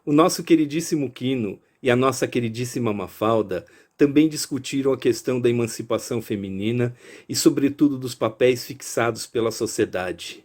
O nosso queridíssimo Quino e a nossa queridíssima Mafalda também discutiram a questão da emancipação feminina e, sobretudo, dos papéis fixados pela sociedade.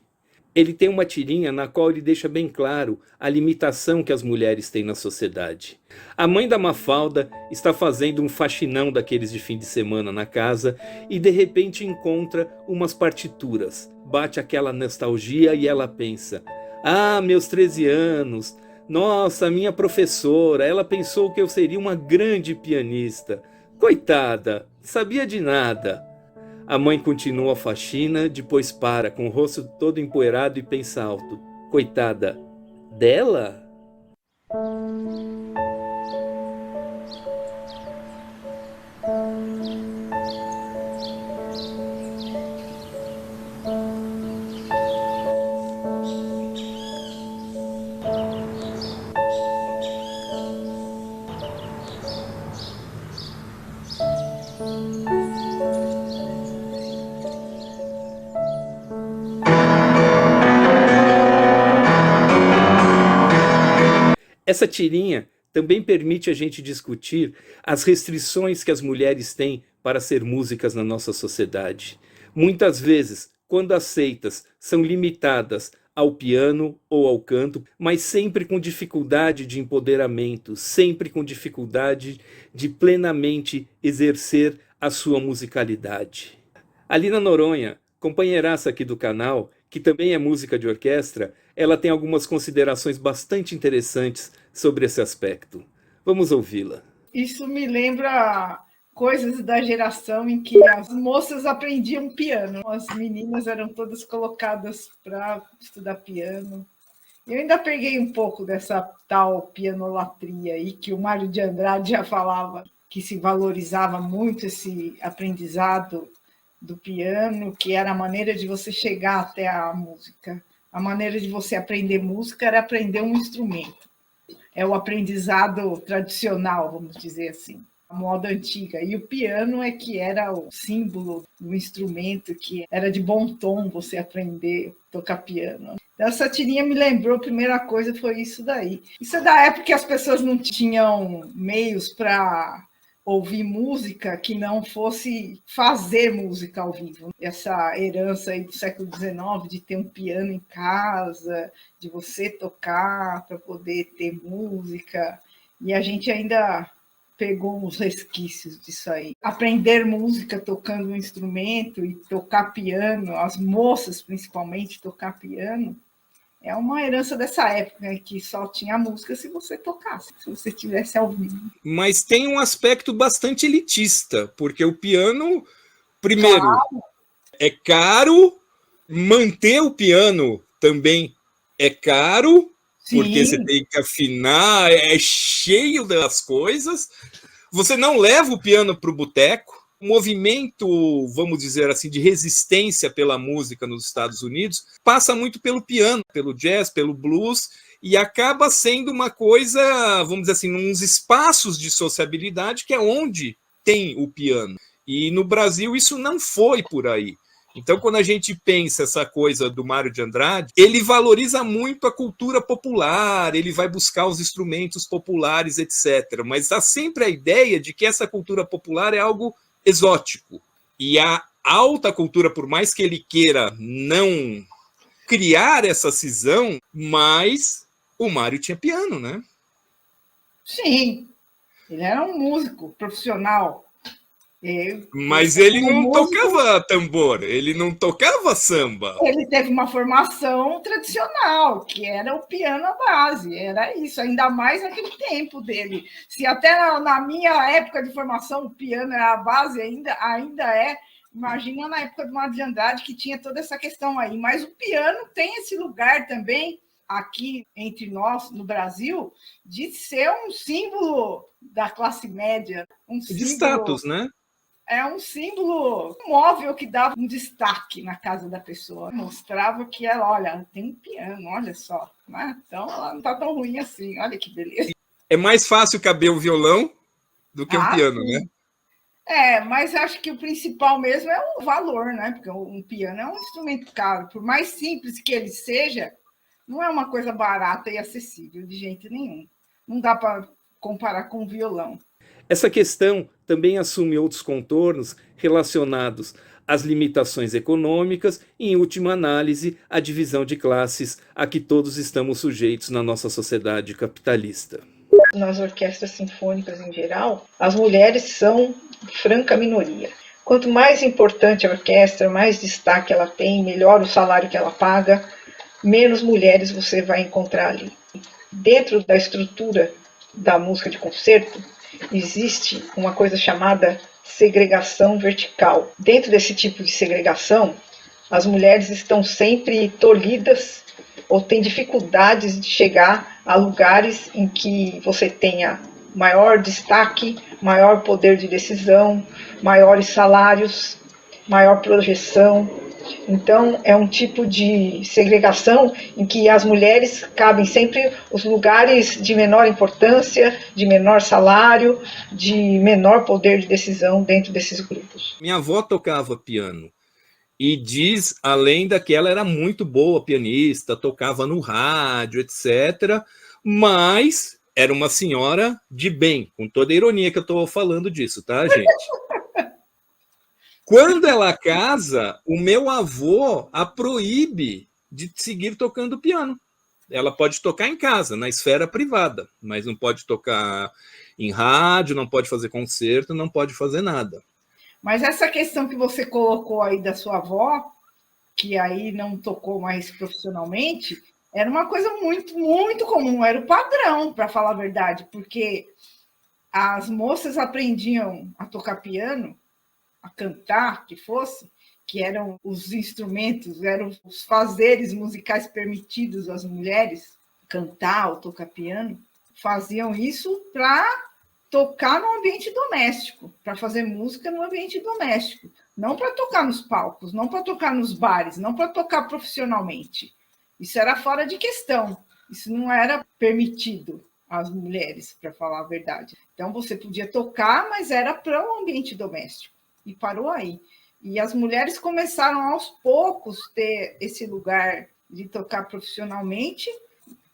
Ele tem uma tirinha na qual ele deixa bem claro a limitação que as mulheres têm na sociedade. A mãe da Mafalda está fazendo um faxinão daqueles de fim de semana na casa e de repente encontra umas partituras. Bate aquela nostalgia e ela pensa: ah, meus 13 anos, nossa, minha professora, ela pensou que eu seria uma grande pianista. Coitada, sabia de nada. A mãe continua a faxina, depois para, com o rosto todo empoeirado e pensa alto: coitada dela? Essa tirinha também permite a gente discutir as restrições que as mulheres têm para ser músicas na nossa sociedade. Muitas vezes, quando aceitas, são limitadas ao piano ou ao canto, mas sempre com dificuldade de empoderamento, sempre com dificuldade de plenamente exercer a sua musicalidade. A Lina Noronha, companheiraça aqui do canal, que também é música de orquestra, ela tem algumas considerações bastante interessantes sobre esse aspecto. Vamos ouvi-la. Isso me lembra coisas da geração em que as moças aprendiam piano. As meninas eram todas colocadas para estudar piano. Eu ainda peguei um pouco dessa tal pianolatria aí, que o Mário de Andrade já falava, que se valorizava muito esse aprendizado do piano, que era a maneira de você chegar até a música. A maneira de você aprender música era aprender um instrumento. É o aprendizado tradicional, vamos dizer assim, a moda antiga. E o piano é que era o símbolo do instrumento, que era de bom tom você aprender a tocar piano. Então, essa tirinha me lembrou, a primeira coisa foi isso daí. Isso é da época que as pessoas não tinham meios para ouvir música que não fosse fazer música ao vivo. Essa herança aí do século XIX de ter um piano em casa, de você tocar para poder ter música. E a gente ainda pegou uns resquícios disso aí. Aprender música tocando um instrumento e tocar piano, as moças principalmente tocar piano, é uma herança dessa época, né, que só tinha música se você tocasse, se você estivesse ao vivo. Mas tem um aspecto bastante elitista, porque o piano, primeiro, Claro, é caro, manter o piano também é caro, porque você sim, tem que afinar, é cheio das coisas. Você não leva o piano para o boteco. O movimento, vamos dizer assim, de resistência pela música nos Estados Unidos passa muito pelo piano, pelo jazz, pelo blues, e acaba sendo uma coisa, vamos dizer assim, uns espaços de sociabilidade que é onde tem o piano. E no Brasil isso não foi por aí. Então, quando a gente pensa essa coisa do Mário de Andrade, ele valoriza muito a cultura popular, ele vai buscar os instrumentos populares, etc. Mas há sempre a ideia de que essa cultura popular é algo exótico. E a alta cultura, por mais que ele queira não criar essa cisão, mas o Mário tinha piano, né? sim. Ele era um músico profissional. Mas ele Como não músico, tocava tambor, ele não tocava samba. ele teve uma formação tradicional, que era o piano à base, era isso, ainda mais naquele tempo dele. Se até na minha época de formação o piano era a base, ainda é, imagina na época do Mário de Andrade, que tinha toda essa questão aí. Mas o piano tem esse lugar também, aqui entre nós, no Brasil, de ser um símbolo da classe média, um De símbolo status, né? é um símbolo móvel que dava um destaque na casa da pessoa. Mostrava que ela, olha, tem um piano, olha só. Né? Então, ela não está tão ruim assim, olha que beleza. É mais fácil caber um violão do que um Ah, piano, né? sim. Mas acho que o principal mesmo é o valor, né? Porque um piano é um instrumento caro. Por mais simples que ele seja, não é uma coisa barata e acessível de jeito nenhum. não dá para comparar com o violão. Essa questão também assume outros contornos relacionados às limitações econômicas e, em última análise, à divisão de classes a que todos estamos sujeitos na nossa sociedade capitalista. Nas orquestras sinfônicas em geral, as mulheres são franca minoria. Quanto mais importante a orquestra, mais destaque ela tem, melhor o salário que ela paga, menos mulheres você vai encontrar ali. Dentro da estrutura da música de concerto, existe uma coisa chamada segregação vertical. Dentro desse tipo de segregação, as mulheres estão sempre tolhidas ou têm dificuldades de chegar a lugares em que você tenha maior destaque, maior poder de decisão, maiores salários, maior projeção. Então, é um tipo de segregação em que as mulheres cabem sempre os lugares de menor importância, de menor salário, de menor poder de decisão dentro desses grupos. Minha avó tocava piano e diz, além que ela era muito boa pianista, tocava no rádio, etc., mas era uma senhora de bem, com toda a ironia que eu estou falando disso, tá, gente? Quando ela casa, o meu avô a proíbe de seguir tocando piano. Ela pode tocar em casa, na esfera privada, mas não pode tocar em rádio, não pode fazer concerto, não pode fazer nada. Mas essa questão que você colocou aí da sua avó, que aí não tocou mais profissionalmente, era uma coisa muito, muito comum, era o padrão, para falar a verdade, porque as moças aprendiam a tocar piano, a cantar, que eram os instrumentos, eram os fazeres musicais permitidos às mulheres, cantar ou tocar piano, faziam isso para tocar no ambiente doméstico, para fazer música no ambiente doméstico, não para tocar nos palcos, não para tocar nos bares, não para tocar profissionalmente. Isso era fora de questão, isso não era permitido às mulheres, para falar a verdade. Então, você podia tocar, mas era para o ambiente doméstico. E parou aí. E as mulheres começaram aos poucos ter esse lugar de tocar profissionalmente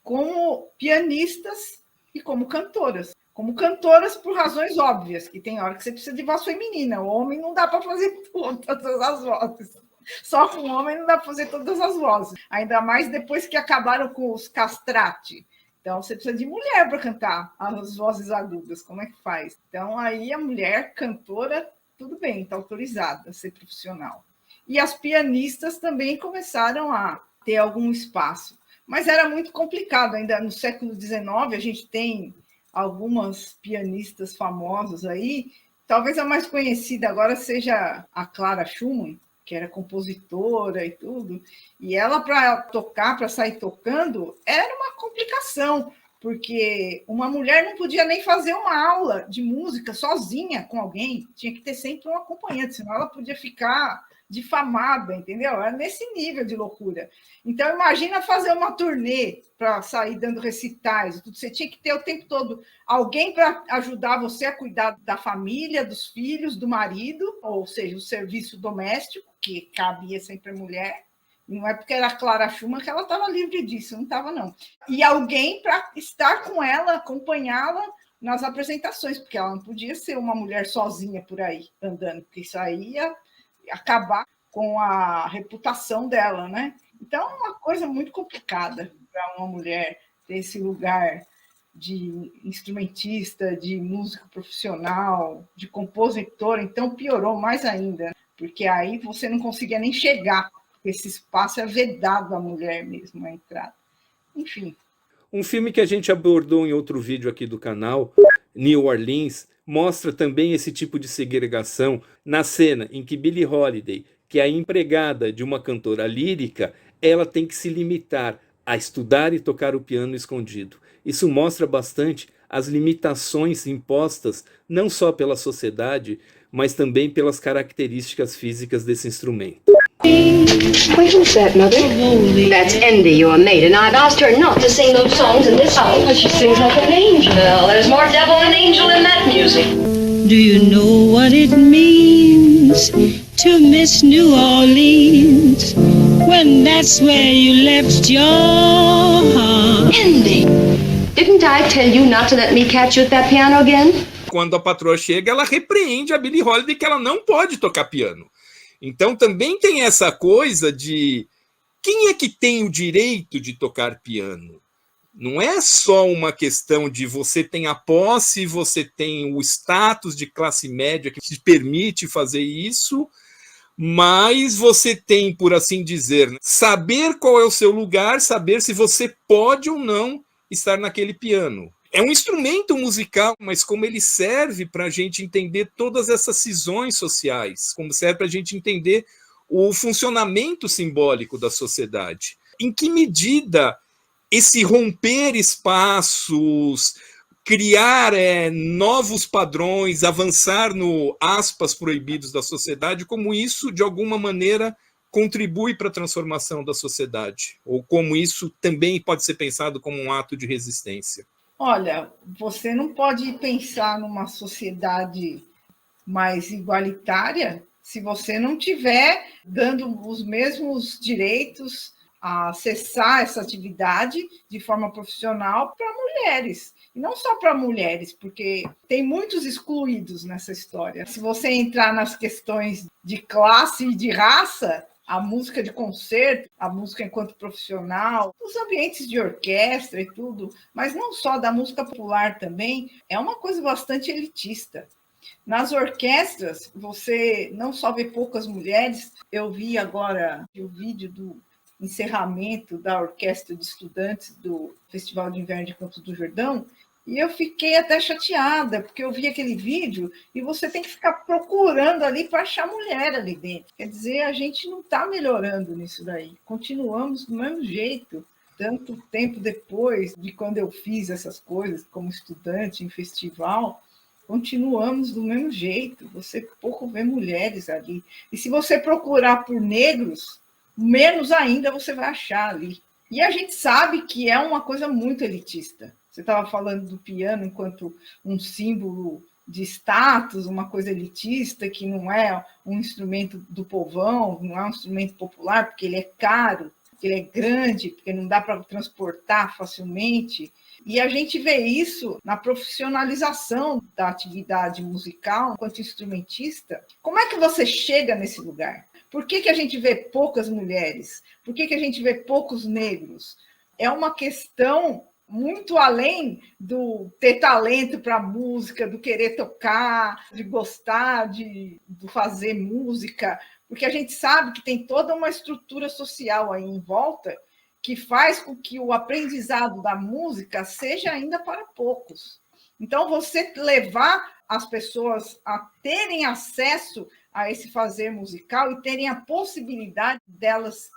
como pianistas e como cantoras. Como cantoras por razões óbvias, que tem hora que você precisa de voz feminina. O homem não dá para fazer todas as vozes. Só com o homem não dá para fazer todas as vozes. Ainda mais depois que acabaram com os castrati. Então, você precisa de mulher para cantar as vozes agudas. Como é que faz? Então, aí a mulher cantora, tudo bem, está autorizada a ser profissional. E as pianistas também começaram a ter algum espaço. Mas era muito complicado. Ainda no século XIX, a gente tem algumas pianistas famosas aí. Talvez a mais conhecida agora seja a Clara Schumann, que era compositora e tudo. E ela, para tocar, para sair tocando, era uma complicação, porque uma mulher não podia nem fazer uma aula de música sozinha com alguém, tinha que ter sempre um acompanhante, senão ela podia ficar difamada, entendeu? Era nesse nível de loucura. Então, imagina fazer uma turnê para sair dando recitais, você tinha que ter o tempo todo alguém para ajudar você a cuidar da família, dos filhos, do marido, ou seja, o serviço doméstico, que cabia sempre a mulher. Não é porque era a Clara Schumann que ela estava livre disso, não estava, não. E alguém para estar com ela, acompanhá-la nas apresentações, porque ela não podia ser uma mulher sozinha por aí, andando, porque isso aí ia acabar com a reputação dela, né? Então, é uma coisa muito complicada para uma mulher ter esse lugar de instrumentista, de músico profissional, de compositor. Então, piorou mais ainda, porque aí você não conseguia nem chegar. Esse espaço é vedado à mulher mesmo, a entrada. Enfim. Um filme que a gente abordou em outro vídeo aqui do canal, New Orleans, mostra também esse tipo de segregação na cena em que Billie Holiday, que é a empregada de uma cantora lírica, ela tem que se limitar a estudar e tocar o piano escondido. Isso mostra bastante as limitações impostas não só pela sociedade, mas também pelas características físicas desse instrumento. Wait, who's that, Mother? That's Endy, your maid, and I've asked her not to sing those songs in this house. But she sings like an angel. Well, there's more devil than angel in that music. Do you know what it means to miss New Orleans when that's where you left your heart? Endy, Didn't I tell you not to let me catch you at that piano again? Quando a patroa chega, ela repreende a Billie Holiday que ela não pode tocar piano. Então também tem essa coisa de quem é que tem o direito de tocar piano? Não é só uma questão de você tem a posse, você tem o status de classe média que te permite fazer isso, mas você tem, por assim dizer, saber qual é o seu lugar, saber se você pode ou não estar naquele piano. É um instrumento musical, mas como ele serve para a gente entender todas essas cisões sociais, como serve para a gente entender o funcionamento simbólico da sociedade. Em que medida esse romper espaços, criar novos padrões, avançar no aspas proibidos da sociedade, como isso, de alguma maneira, contribui para a transformação da sociedade, ou como isso também pode ser pensado como um ato de resistência. Olha, você não pode pensar numa sociedade mais igualitária se você não tiver dando os mesmos direitos a acessar essa atividade de forma profissional para mulheres. E não só para mulheres, porque tem muitos excluídos nessa história. Se você entrar nas questões de classe e de raça, a música de concerto, a música enquanto profissional, os ambientes de orquestra e tudo, mas não só da música popular também, é uma coisa bastante elitista. Nas orquestras, você não só vê poucas mulheres, eu vi agora o vídeo do encerramento da Orquestra de Estudantes do Festival de Inverno de Campos do Jordão, e eu fiquei até chateada, porque eu vi aquele vídeo e você tem que ficar procurando ali para achar mulher ali dentro. Quer dizer, a gente não está melhorando nisso daí. Continuamos do mesmo jeito, tanto tempo depois de quando eu fiz essas coisas como estudante em festival, continuamos do mesmo jeito. Você pouco vê mulheres ali. E se você procurar por negros, menos ainda você vai achar ali. E a gente sabe que é uma coisa muito elitista. Você estava falando do piano enquanto um símbolo de status, uma coisa elitista, que não é um instrumento do povão, não é um instrumento popular, porque ele é caro, porque ele é grande, porque não dá para transportar facilmente. E a gente vê isso na profissionalização da atividade musical enquanto instrumentista. Como é que você chega nesse lugar? Por que a gente vê poucas mulheres? Por que a gente vê poucos negros? É uma questão muito além do ter talento para música, do querer tocar, de gostar de fazer música, porque a gente sabe que tem toda uma estrutura social aí em volta que faz com que o aprendizado da música seja ainda para poucos. Então, você levar as pessoas a terem acesso a esse fazer musical e terem a possibilidade delas,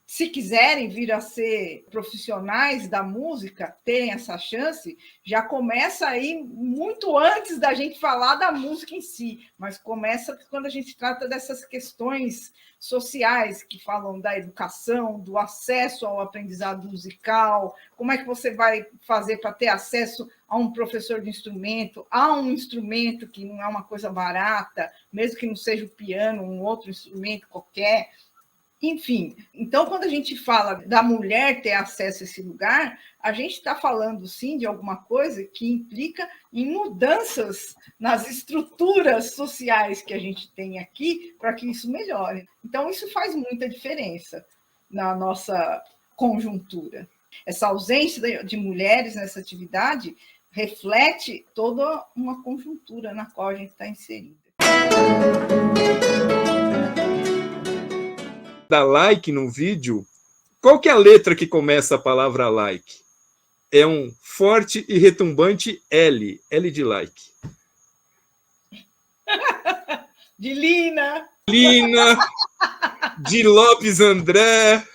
se quiserem vir a ser profissionais da música, terem essa chance, já começa aí muito antes da gente falar da música em si, mas começa quando a gente trata dessas questões sociais que falam da educação, do acesso ao aprendizado musical, como é que você vai fazer para ter acesso a um professor de instrumento, a um instrumento que não é uma coisa barata, mesmo que não seja o piano, um outro instrumento qualquer. Enfim, então, quando a gente fala da mulher ter acesso a esse lugar, a gente está falando, sim, de alguma coisa que implica em mudanças nas estruturas sociais que a gente tem aqui para que isso melhore. Então, isso faz muita diferença na nossa conjuntura. Essa ausência de mulheres nessa atividade reflete toda uma conjuntura na qual a gente está inserida. Dá like no vídeo, qual que é a letra que começa a palavra like? É um forte e retumbante L, L de like. De Lina. Lina, de Lopes André.